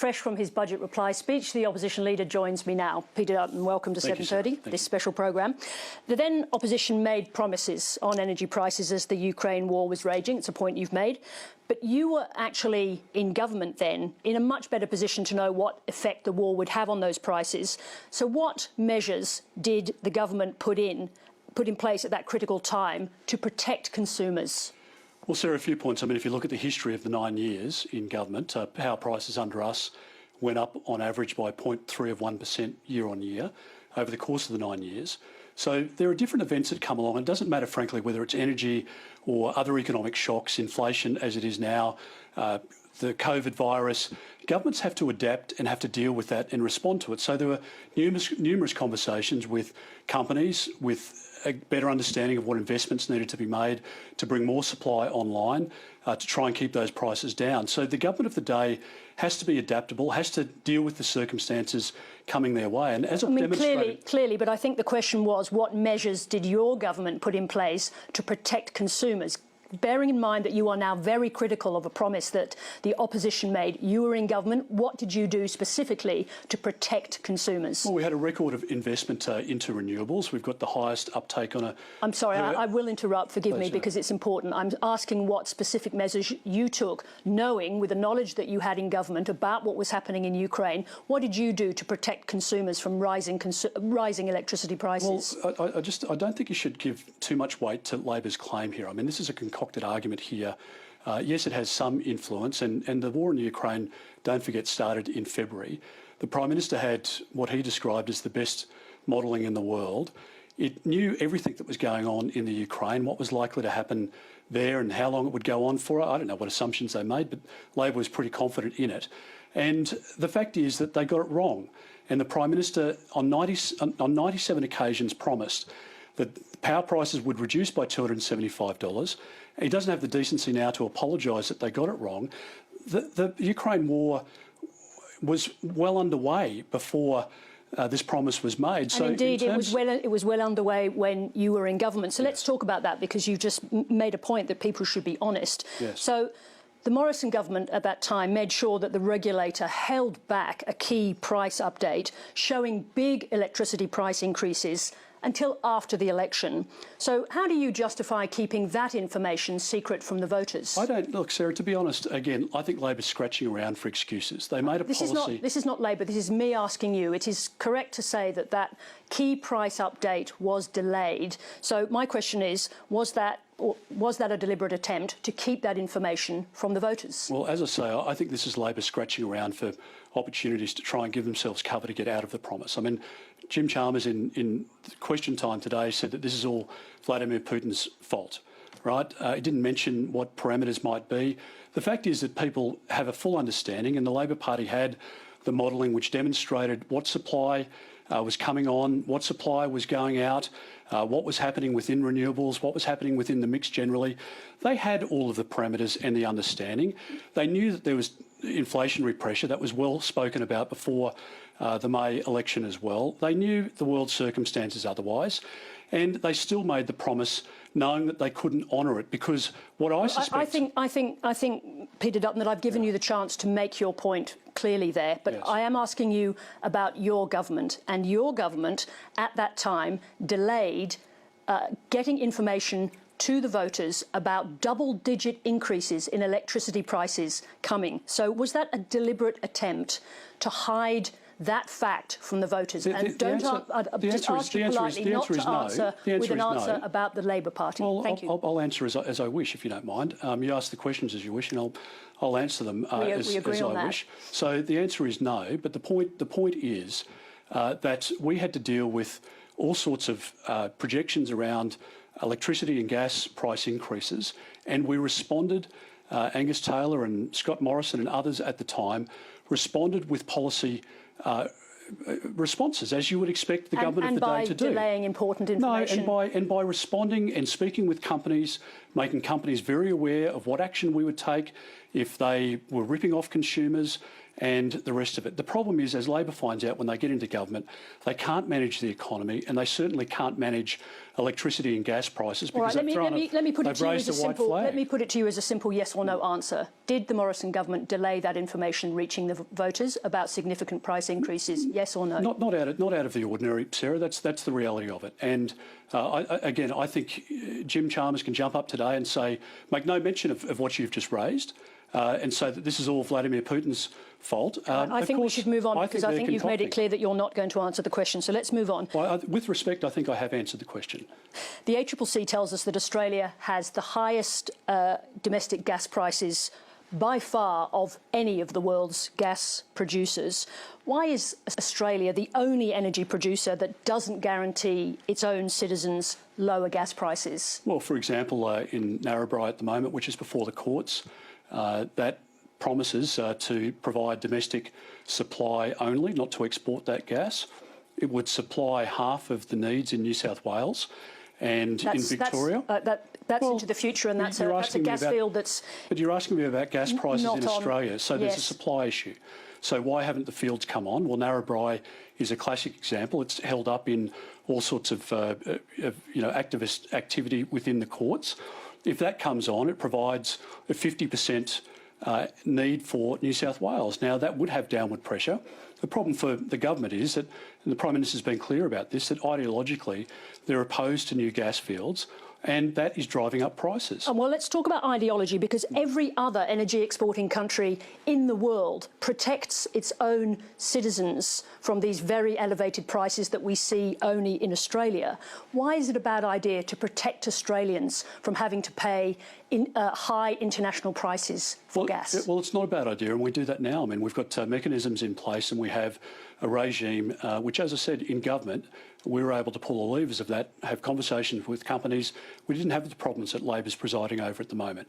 fresh from his budget reply speech, the opposition leader joins me now. Peter Dutton, welcome to 7:30, this special programme. The then opposition made promises on energy prices as the Ukraine war was raging. It's a point you've made. But you were actually in government then, in a much better position to know what effect the war would have on those prices. So what measures did the government put in place at that critical time to protect consumers? Well, Sarah, a few points. I mean, if you look at the history of the 9 years in government, power prices under us went up on average by 0.3% year on year over the course of the 9 years. So there are different events that come along. It doesn't matter, frankly, whether it's energy or other economic shocks, inflation as it is now, the COVID virus. Governments have to adapt and have to deal with that and respond to it. So there were numerous conversations with companies, with a better understanding of what investments needed to be made to bring more supply online, to try and keep those prices down. So the government of the day has to be adaptable, has to deal with the circumstances coming their way. And as I've demonstrated... Clearly, but I think the question was, what measures did your government put in place to protect consumers? Bearing in mind that you are now very critical of a promise that the opposition made, you were in government. What did you do specifically to protect consumers? Well, we had a record of investment into renewables. We've got the highest uptake on a... I'm sorry, I will interrupt, forgive me, because it's important. I'm asking what specific measures you took, knowing, with the knowledge that you had in government about what was happening in Ukraine. What did you do to protect consumers from rising electricity prices? Well, I don't think you should give too much weight to Labor's claim here. I mean, this is a concocted argument here. Yes, it has some influence, and the war in Ukraine, don't forget, started in February. The Prime Minister had what he described as the best modelling in the world. It knew everything that was going on in the Ukraine, what was likely to happen there and how long it would go on for. I don't know what assumptions they made, but Labor was pretty confident in it. And the fact is that they got it wrong. And the Prime Minister on 97 occasions promised that power prices would reduce by $275. He doesn't have the decency now to apologise that they got it wrong. The Ukraine war was well underway before this promise was made. And so indeed, it was well underway when you were in government. So let's talk about that, because you just made a point that people should be honest. Yes. So the Morrison government at that time made sure that the regulator held back a key price update showing big electricity price increases until after the election. So how do you justify keeping that information secret from the voters? I don't. Look, Sarah, to be honest, again, I think Labor's scratching around for excuses. They made a policy... This is not Labor, this is me asking you. It is correct to say that that key price update was delayed. So my question is, was that a deliberate attempt to keep that information from the voters? Well, as I say, I think this is Labor scratching around for opportunities to try and give themselves cover to get out of the promise. I mean, Jim Chalmers in Question Time today said that this is all Vladimir Putin's fault, right? He didn't mention what parameters might be. The fact is that people have a full understanding, and the Labor Party had the modelling which demonstrated what supply was coming on, what supply was going out, what was happening within renewables, what was happening within the mix generally. They had all of the parameters and the understanding. They knew that there was inflationary pressure that was well spoken about before the May election as well. They knew the world's circumstances otherwise, and they still made the promise knowing that they couldn't honour it, because what I suspect... I think, Peter Dutton, that I've given you the chance to make your point clearly there, but yes. I am asking you about your government, and your government at that time delayed getting information to the voters about double-digit increases in electricity prices coming. So was that a deliberate attempt to hide that fact from the voters? And don't ask you politely not to answer with an answer about the Labor Party. Well, thank you. I'll answer as I wish, if you don't mind. You ask the questions as you wish, and I'll answer them as I wish. So the answer is no, but the point is that we had to deal with all sorts of projections around electricity and gas price increases, and we responded. Angus Taylor and Scott Morrison and others at the time responded with policy responses, as you would expect the government of the day to do. And by delaying important information. No, and by responding and speaking with companies, making companies very aware of what action we would take if they were ripping off consumers, and the rest of it. The problem is, as Labor finds out when they get into government, they can't manage the economy, and they certainly can't manage electricity and gas prices because let me put it to you as a simple. Let me put it to you as a simple yes or no answer. Did the Morrison government delay that information reaching the voters about significant price increases? Yes or no? Not out of the ordinary, Sarah. That's the reality of it. And I think Jim Chalmers can jump up today and say, make no mention of what you've just raised, and say that this is all Vladimir Putin's fault. I think we should move on because I think you've made it clear that you're not going to answer the question. So let's move on. Well, with respect, I think I have answered the question. The ACCC tells us that Australia has the highest domestic gas prices by far of any of the world's gas producers. Why is Australia the only energy producer that doesn't guarantee its own citizens lower gas prices? Well, for example, in Narrabri at the moment, which is before the courts, that promises to provide domestic supply only, not to export that gas. It would supply half of the needs in New South Wales and in Victoria. That's into the future, and that's a gas field that's... But you're asking me about gas prices in Australia, so there's a supply issue. So why haven't the fields come on? Well, Narrabri is a classic example. It's held up in all sorts of activist activity within the courts. If that comes on, it provides a 50% need for New South Wales. Now, that would have downward pressure. The problem for the government is that, and the Prime Minister's been clear about this, that ideologically they're opposed to new gas fields, and that is driving up prices. Well, let's talk about ideology, because every other energy exporting country in the world protects its own citizens from these very elevated prices that we see only in Australia. Why is it a bad idea to protect Australians from having to pay high international prices for gas? Well, it's not a bad idea, and we do that now. I mean, we've got mechanisms in place, and we have a regime which, as I said, in government, we were able to pull the levers of that, have conversations with companies. We didn't have the problems that Labor's presiding over at the moment.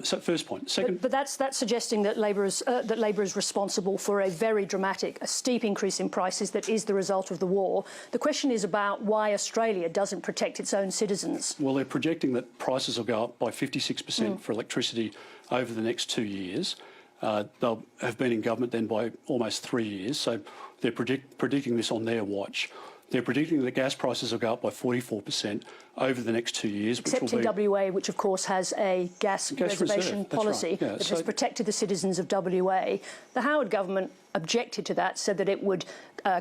So, first point. Second, but that's suggesting that Labor is responsible for a very dramatic, a steep increase in prices that is the result of the war. The question is about why Australia doesn't protect its own citizens. Well, they're projecting that prices will go up by 56% for electricity over the next 2 years. They'll have been in government then by almost 3 years, so they're predicting this on their watch. They're predicting that gas prices will go up by 44% over the next 2 years. Except in WA, which of course has a gas reservation policy that has protected the citizens of WA. The Howard government objected to that, said that it would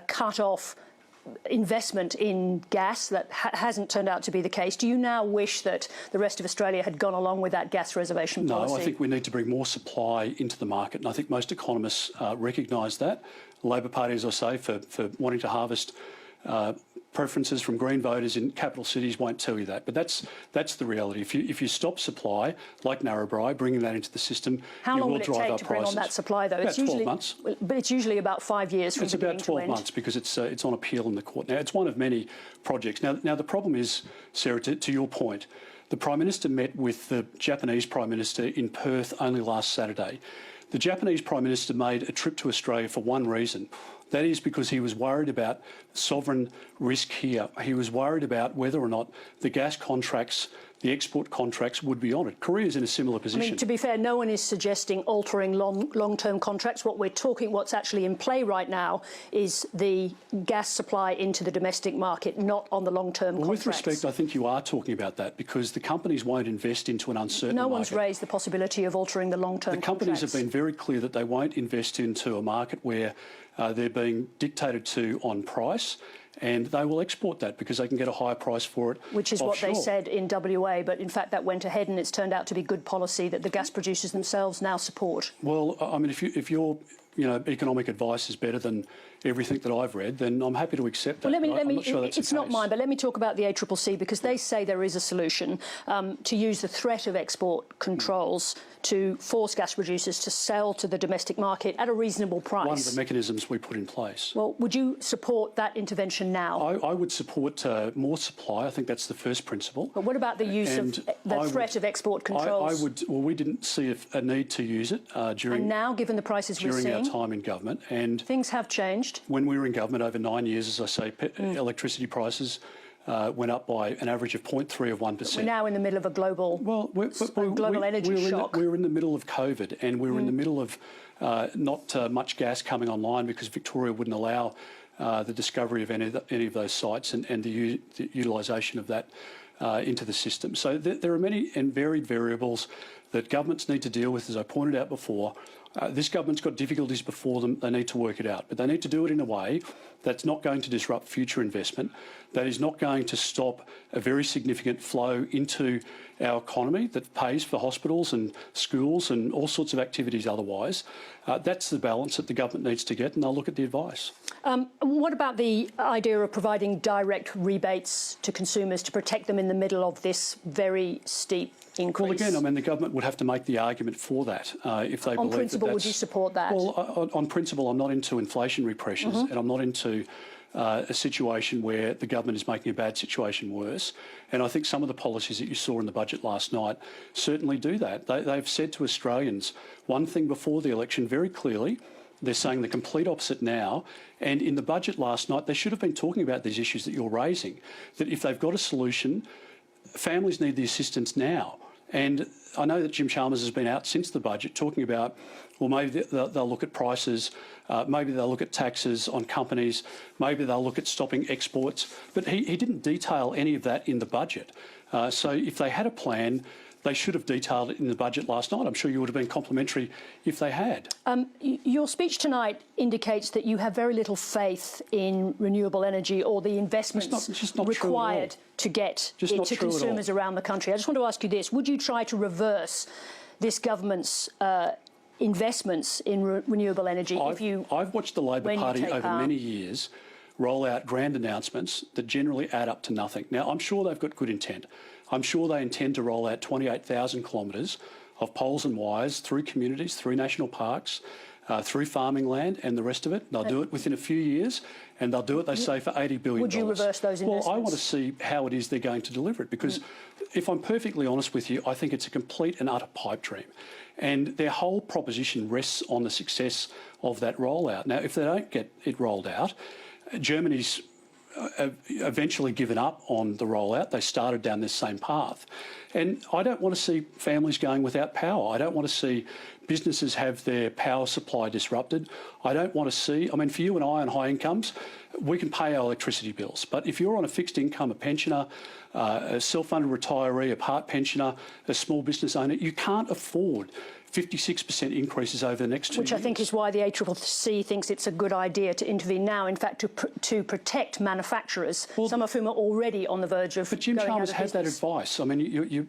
cut off investment in gas. That hasn't turned out to be the case. Do you now wish that the rest of Australia had gone along with that gas reservation policy? No, I think we need to bring more supply into the market, and I think most economists recognise that. The Labor Party, as I say, for wanting to harvest preferences from Green voters in capital cities won't tell you that, but that's the reality. If you stop supply, like Narrabri, bringing that into the system, how long will drive up prices. How long will it take to bring on that supply, though? About 12 months. But it's usually about 5 years from beginning to end. It's about 12 months because it's on appeal in the court. Now, it's one of many projects. Now the problem is, Sarah, to your point, the Prime Minister met with the Japanese Prime Minister in Perth only last Saturday. The Japanese Prime Minister made a trip to Australia for one reason. That is because he was worried about sovereign risk here. He was worried about whether or not the gas contracts, the export contracts, would be honoured. Korea's in a similar position. I mean, to be fair, no one is suggesting altering long-term contracts. What's actually in play right now is the gas supply into the domestic market, not on the long-term contracts. With respect, I think you are talking about that because the companies won't invest into an uncertain market. No one's raised the possibility of altering the long-term contracts. The companies have been very clear that they won't invest into a market where they're being dictated to on price, and they will export that because they can get a higher price for it. Which is offshore. what they said in WA, but in fact that went ahead and it's turned out to be good policy that the gas producers themselves now support. Well, I mean, if your economic advice is better than everything that I've read, then I'm happy to accept that. Well, I'm not sure that's it's not mine, but let me talk about the ACCC because they say there is a solution to use the threat of export controls to force gas producers to sell to the domestic market at a reasonable price. One of the mechanisms we put in place. Well, would you support that intervention now? I would support more supply. I think that's the first principle. But what about the use of the threat of export controls? Well, we didn't see a need to use it during. And now, given the prices we're seeing, during our time in government, and things have changed. When we were in government over 9 years, as I say, electricity prices went up by an average of 0.3 of 1%. We're now in the middle of a global energy shock. We were in the middle of COVID, and we were in the middle of not much gas coming online because Victoria wouldn't allow the discovery of any of those sites and the utilisation of that into the system. So there are many and varied variables that governments need to deal with, as I pointed out before. This government's got difficulties before them. They need to work it out, but they need to do it in a way that's not going to disrupt future investment, that is not going to stop a very significant flow into our economy that pays for hospitals and schools and all sorts of activities otherwise. That's the balance that the government needs to get, and they'll look at the advice. What about the idea of providing direct rebates to consumers to protect them in the middle of this very steep increase? Well, again, I mean, the government would have to make the argument for that if they believe that. On principle, would you support that? Well, on principle, I'm not into inflationary pressures, and I'm not into a situation where the government is making a bad situation worse. And I think some of the policies that you saw in the budget last night certainly do that. They've said to Australians one thing before the election very clearly. They're saying the complete opposite now. And in the budget last night, they should have been talking about these issues that you're raising, that if they've got a solution, families need the assistance now. And I know that Jim Chalmers has been out since the budget talking about, well, maybe they'll look at prices, maybe they'll look at taxes on companies, maybe they'll look at stopping exports. But he didn't detail any of that in the budget. So if they had a plan, they should have detailed it in the budget last night. I'm sure you would have been complimentary if they had. Your speech tonight indicates that you have very little faith in renewable energy or the investments required to get it to consumers around the country. I just want to ask you this. Would you try to reverse this government's investments in renewable energy? I've watched the Labor Party over many years roll out grand announcements that generally add up to nothing. Now, I'm sure they've got good intent. I'm sure they intend to roll out 28,000 kilometres of poles and wires through communities, through national parks, through farming land and the rest of it. They'll do it within a few years, and they'll do it, they say, for $80 billion. Would you reverse those investments? Well, I want to see how it is they're going to deliver it, because if I'm perfectly honest with you, I think it's a complete and utter pipe dream. And their whole proposition rests on the success of that rollout. Now, if they don't get it rolled out, Germany's eventually given up on the rollout. They started down this same path. And I don't want to see families going without power. I don't want to see businesses have their power supply disrupted. I don't want to see, I mean, for you and I on high incomes, we can pay our electricity bills. But if you're on a fixed income, a pensioner, a self-funded retiree, a part pensioner, a small business owner, you can't afford 56% increases over the next 2 years. Which I think is why the ACCC thinks it's a good idea to intervene now, in fact, to protect manufacturers, some of whom are already on the verge of. But Jim Chalmers had that advice. I mean,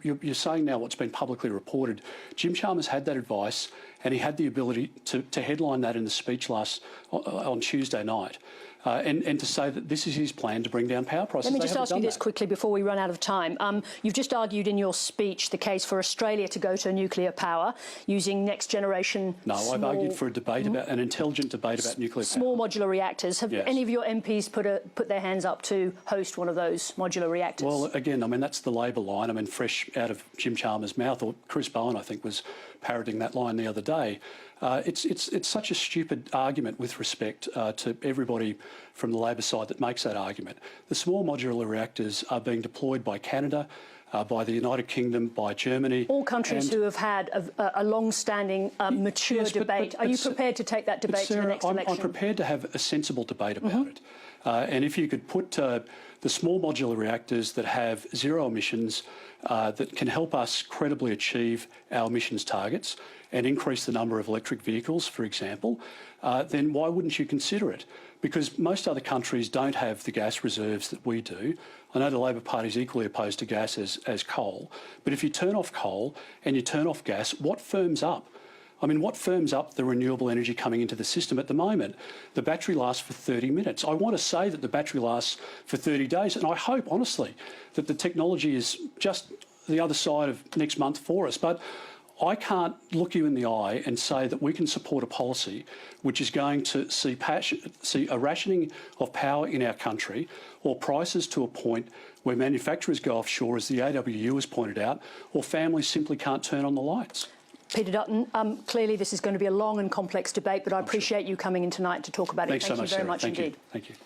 you're saying now what's been publicly reported. Jim Chalmers had that advice, and he had the ability to headline that in the speech on Tuesday night. And to say that this is his plan to bring down power prices. Let me just ask you this quickly before we run out of time. You've just argued in your speech the case for Australia to go to nuclear power using next generation. No, I've argued for a debate about an intelligent debate about nuclear power. Small modular reactors. Have any of your MPs put their hands up to host one of those modular reactors? Well, again, I mean, that's the Labor line. I mean, fresh out of Jim Chalmers' mouth, or Chris Bowen, I think, was parroting that line the other day. It's such a stupid argument with respect to everybody from the Labor side that makes that argument. The small modular reactors are being deployed by Canada, by the United Kingdom, by Germany. All countries who have had a long-standing, mature debate. Are you prepared to take that debate Sarah, to the next election? I'm prepared to have a sensible debate about it. And if you could put the small modular reactors that have zero emissions, that can help us credibly achieve our emissions targets and increase the number of electric vehicles, for example, then why wouldn't you consider it? Because most other countries don't have the gas reserves that we do. I know the Labor Party is equally opposed to gas as coal, but if you turn off coal and you turn off gas, what firms up? I mean, what firms up the renewable energy coming into the system at the moment? The battery lasts for 30 minutes. I want to say that the battery lasts for 30 days, and I hope, honestly, that the technology is just the other side of next month for us. But I can't look you in the eye and say that we can support a policy which is going to see a rationing of power in our country, or prices to a point where manufacturers go offshore, as the AWU has pointed out, or families simply can't turn on the lights. Peter Dutton, clearly this is going to be a long and complex debate, but I appreciate you coming in tonight to talk about it. Thanks so much, Thank you very Sarah. much indeed. Thank you.